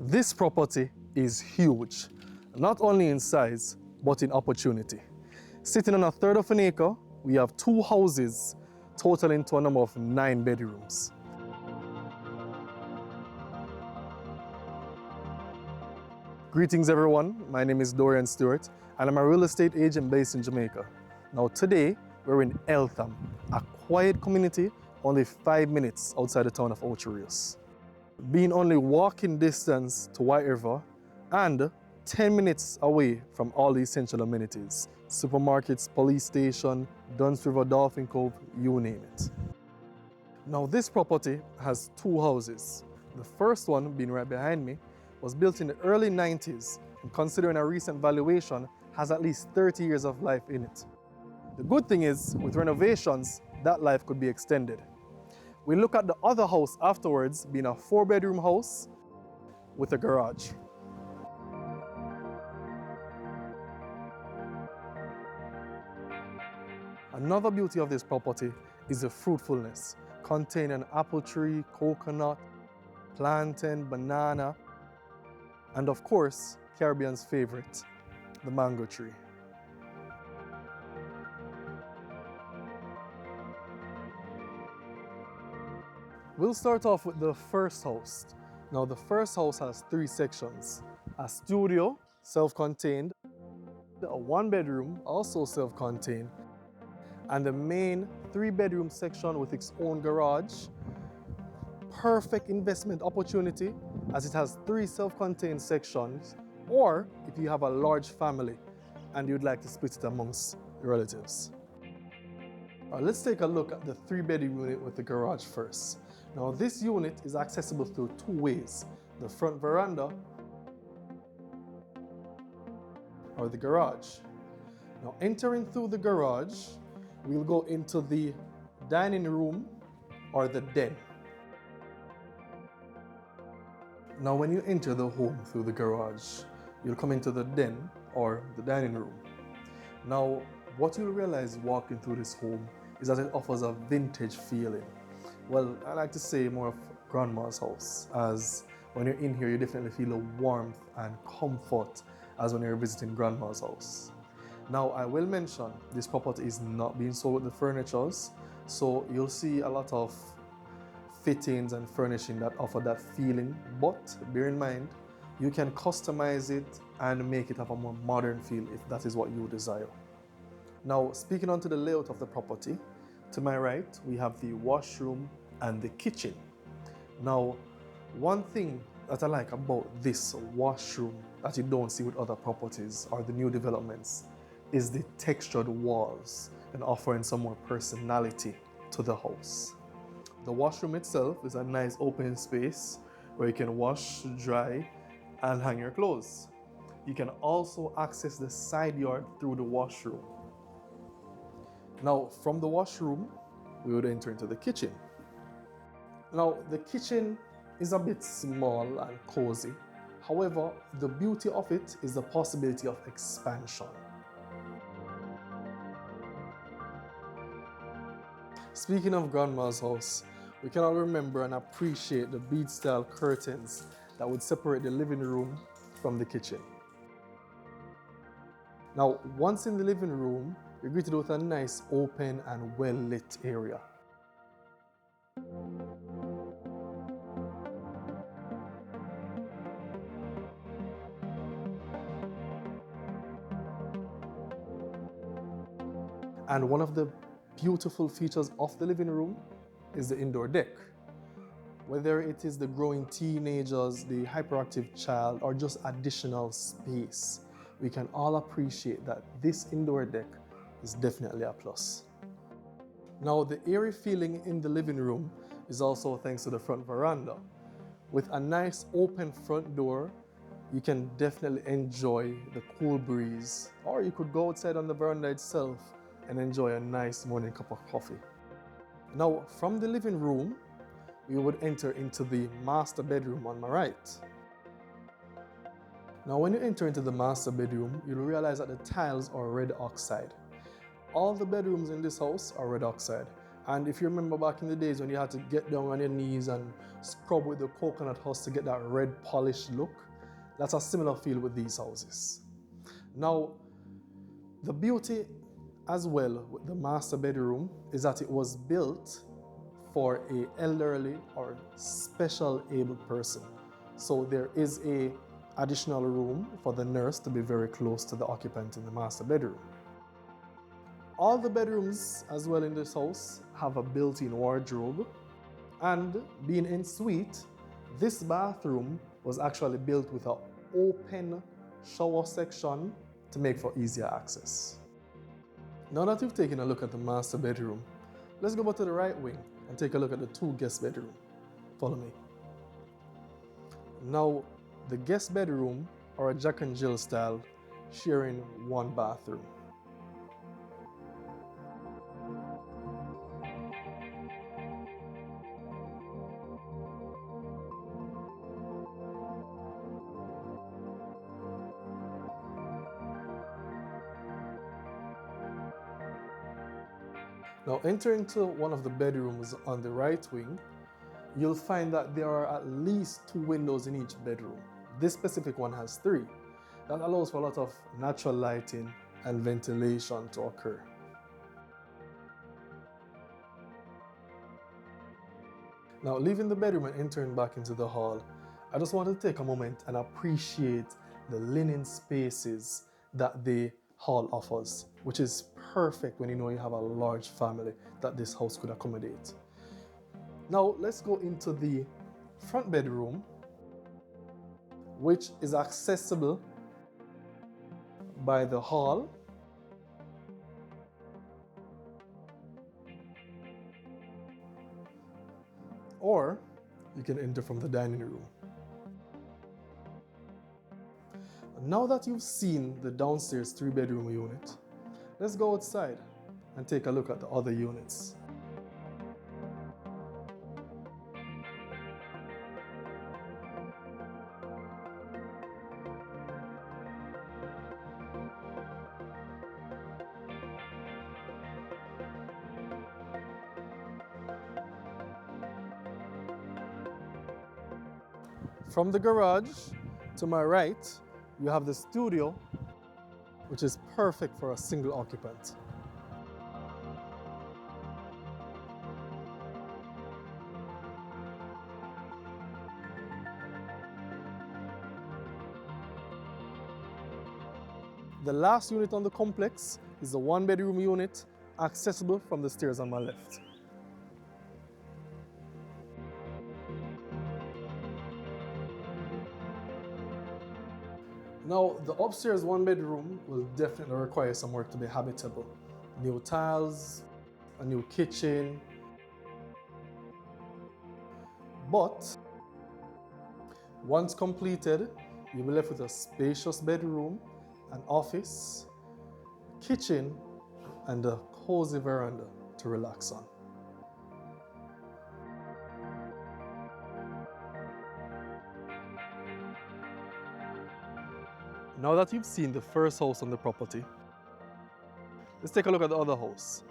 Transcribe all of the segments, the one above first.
This property is huge, not only in size, but in opportunity. Sitting on a third of an acre, we have 2 houses totaling to a number of 9 bedrooms. Greetings everyone, my name is Dorian Stewart and I'm a real estate agent based in Jamaica. Now today, we're in Eltham, a quiet community only 5 minutes outside the town of Ocho Rios. Being only walking distance to White River and 10 minutes away from all the essential amenities, supermarkets, police station, Duns River, Dolphin Cove, you name it. Now this property has 2 houses. The first one, being right behind me, was built in the early 90s and considering a recent valuation, has at least 30 years of life in it. The good thing is, with renovations, that life could be extended. We look at the other house afterwards, being a 4-bedroom house with a garage. Another beauty of this property is the fruitfulness, containing an apple tree, coconut, plantain, banana, and of course, Caribbean's favorite, the mango tree. We'll start off with the first house. Now the first house has 3 sections. A studio, self-contained, a 1-bedroom, also self-contained, and the main 3-bedroom section with its own garage. Perfect investment opportunity as it has 3 self-contained sections, or if you have a large family and you'd like to split it amongst your relatives. All right, let's take a look at the 3-bedroom unit with the garage first. Now this unit is accessible through 2 ways, the front veranda or the garage. Now entering through the garage, we'll go into the dining room or the den. Now when you enter the home through the garage, you'll come into the den or the dining room. Now what you'll realize walking through this home is that it offers a vintage feeling. Well, I like to say more of grandma's house, as when you're in here you definitely feel a warmth and comfort as when you're visiting grandma's house. Now I will mention this property is not being sold with the furnitures, so you'll see a lot of fittings and furnishing that offer that feeling, but bear in mind you can customize it and make it have a more modern feel if that is what you desire. Now speaking onto the layout of the property, to my right we have the washroom and the kitchen. Now one thing that I like about this washroom that you don't see with other properties or the new developments is the textured walls and offering some more personality to the house. The washroom itself is a nice open space where you can wash, dry, and hang your clothes. You can also access the side yard through the washroom. Now, from the washroom, we would enter into the kitchen. Now, the kitchen is a bit small and cozy. However, the beauty of it is the possibility of expansion. Speaking of grandma's house, we can all remember and appreciate the bead-style curtains that would separate the living room from the kitchen. Now, once in the living room, you're greeted with a nice open and well-lit area. And one of the beautiful features of the living room is the indoor deck. Whether it is the growing teenagers, the hyperactive child, or just additional space, we can all appreciate that this indoor deck is definitely a plus. Now the airy feeling in the living room is also thanks to the front veranda. With a nice open front door, you can definitely enjoy the cool breeze, or you could go outside on the veranda itself and enjoy a nice morning cup of coffee. Now from the living room, we would enter into the master bedroom on my right. Now when you enter into the master bedroom, you'll realize that the tiles are red oxide. All the bedrooms in this house are red oxide, And if you remember back in the days when you had to get down on your knees and scrub with the coconut husk to get that red polished look, that's a similar feel with these houses. Now, the beauty as well with the master bedroom is that it was built for an elderly or special abled person. So there is a additional room for the nurse to be very close to the occupant in the master bedroom. All the bedrooms as well in this house have a built-in wardrobe, and being en suite, this bathroom was actually built with an open shower section to make for easier access. Now that you've taken a look at the master bedroom, let's go over to the right wing and take a look at the two guest bedroom. Follow me. Now, the guest bedroom are a Jack and Jill style, sharing one bathroom. Now, entering to one of the bedrooms on the right wing, you'll find that there are at least 2 windows in each bedroom. This specific one has 3. That allows for a lot of natural lighting and ventilation to occur. Now, leaving the bedroom and entering back into the hall, I just want to take a moment and appreciate the linen spaces that the hall offers, which is perfect when you know you have a large family that this house could accommodate. Now, let's go into the front bedroom, which is accessible by the hall, or you can enter from the dining room. Now that you've seen the downstairs 3-bedroom unit, let's go outside and take a look at the other units. From the garage to my right, you have the studio, which is perfect for a single occupant. The last unit on the complex is the 1-bedroom unit, accessible from the stairs on my left. Now, the upstairs 1-bedroom will definitely require some work to be habitable. New tiles, a new kitchen. But once completed, you'll be left with a spacious bedroom, an office, kitchen, and a cozy veranda to relax on. Now that you've seen the first house on the property, let's take a look at the other house.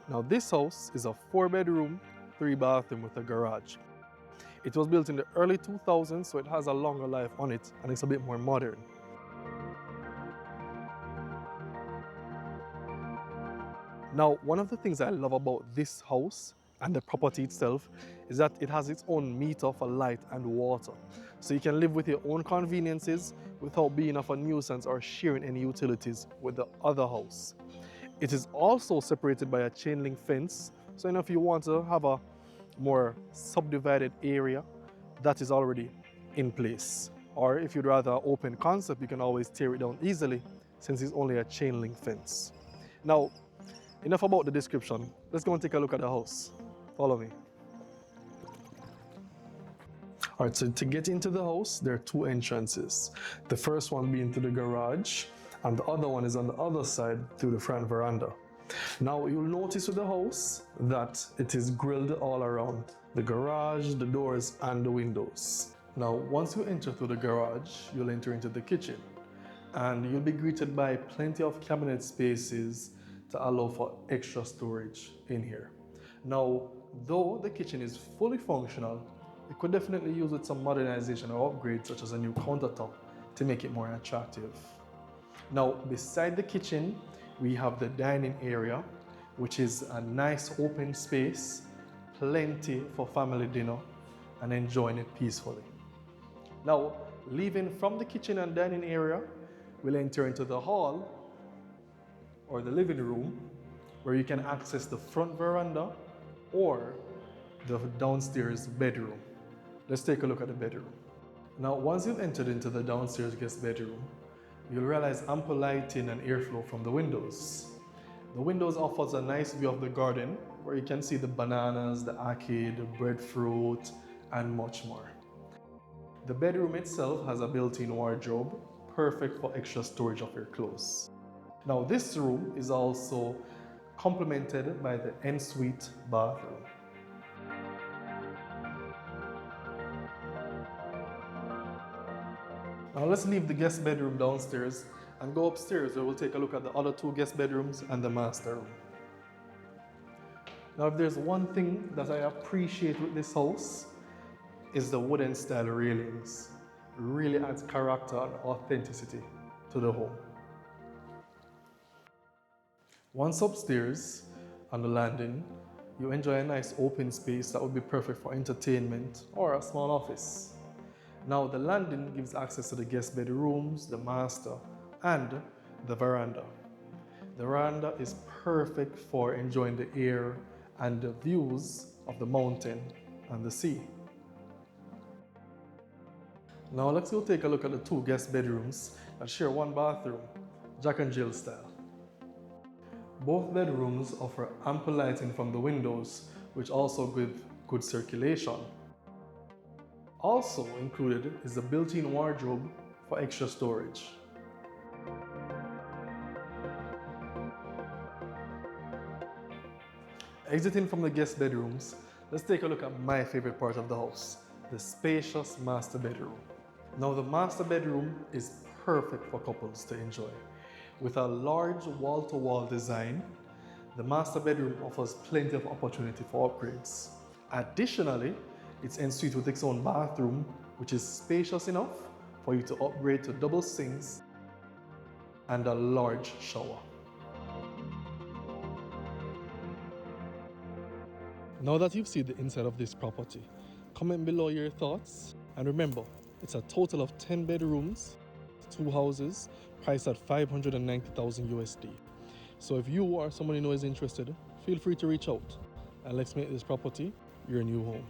Now this house is a 4-bedroom, 3-bathroom with a garage. It was built in the early 2000s, so it has a longer life on it and it's a bit more modern. Now, one of the things I love about this house and the property itself is that it has its own meter for light and water. So you can live with your own conveniences without being of a nuisance or sharing any utilities with the other house. It is also separated by a chain link fence. So if you want to have a more subdivided area, that is already in place. Or if you'd rather open concept, you can always tear it down easily since it's only a chain link fence. Now, enough about the description. Let's go and take a look at the house. Follow me. All right, so to get into the house, there are 2 entrances. The first one being to the garage, and the other one is on the other side through the front veranda. Now, you'll notice with the house that it is grilled all around the garage, the doors, and the windows. Now, once you enter through the garage, you'll enter into the kitchen, and you'll be greeted by plenty of cabinet spaces to allow for extra storage in here. Now, though the kitchen is fully functional, it could definitely use with some modernization or upgrades such as a new countertop to make it more attractive. Now, beside the kitchen, we have the dining area, which is a nice open space, plenty for family dinner and enjoying it peacefully. Now, leaving from the kitchen and dining area, we'll enter into the hall or the living room where you can access the front veranda or the downstairs bedroom. Let's take a look at the bedroom. Now, once you've entered into the downstairs guest bedroom, you'll realize ample lighting and airflow from the windows. The windows offers a nice view of the garden where you can see the bananas, the arcade, the breadfruit, and much more. The bedroom itself has a built-in wardrobe, perfect for extra storage of your clothes. Now, this room is also complemented by the ensuite bathroom. Now let's leave the guest bedroom downstairs and go upstairs where we'll take a look at the other two guest bedrooms and the master room. Now, if there's one thing that I appreciate with this house, is the wooden style railings. It really adds character and authenticity to the home. Once upstairs on the landing, you enjoy a nice open space that would be perfect for entertainment or a small office. Now, the landing gives access to the guest bedrooms, the master, and the veranda. The veranda is perfect for enjoying the air and the views of the mountain and the sea. Now let's go take a look at the two guest bedrooms that share one bathroom, Jack and Jill style. Both bedrooms offer ample lighting from the windows, which also give good circulation. Also included is the built-in wardrobe for extra storage. Exiting from the guest bedrooms, let's take a look at my favorite part of the house, the spacious master bedroom. Now, the master bedroom is perfect for couples to enjoy. With a large wall-to-wall design, the master bedroom offers plenty of opportunity for upgrades. Additionally, it's ensuite with its own bathroom, which is spacious enough for you to upgrade to double sinks and a large shower. Now that you've seen the inside of this property, comment below your thoughts, and remember, it's a total of 10 bedrooms, 2 houses, priced at $590,000 USD. So if you or someone you know is interested, feel free to reach out and let's make this property your new home.